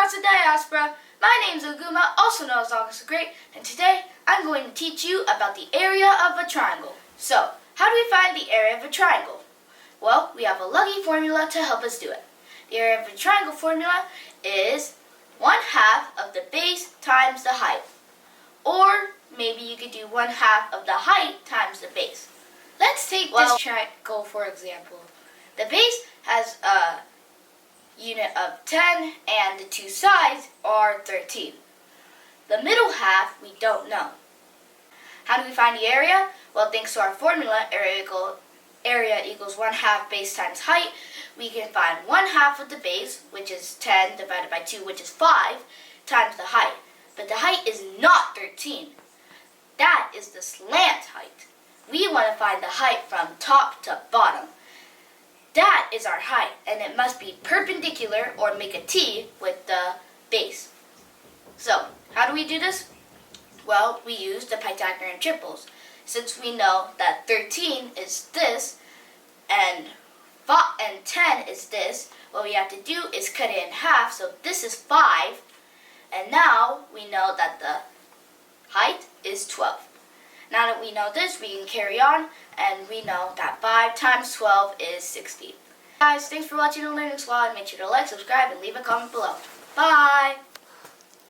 across the diaspora. My name is Aguma, also known as August the Great, and today I'm going to teach you about the area of a triangle. So, how do we find the area of a triangle? Well, we have a lucky formula to help us do it. The area of a triangle formula is 1/2 of the base times the height. Or maybe you could do 1/2 of the height times the base. Let's take this triangle for example. The base has a unit of 10 and the two sides are 13. The middle half we don't know. How do we find the area? Well, thanks to our formula, area equals 1/2 base times height. We can find 1/2 of the base, which is 10 divided by 2, which is 5, times the height. But the height is not 13. That is the slant height. We want to find the height from top to bottom. That is our height, and it must be perpendicular or make a T with the base. So, how do we do this? Well, we use the Pythagorean triples. Since we know that 13 is this, and 10 is this, what we have to do is cut it in half, so this is 5, and now we know that the height is 12. Now that we know this, we can carry on, and we know that 5 times 12 is 60. Guys, thanks for watching the Learning Squad. Make sure to like, subscribe, and leave a comment below. Bye!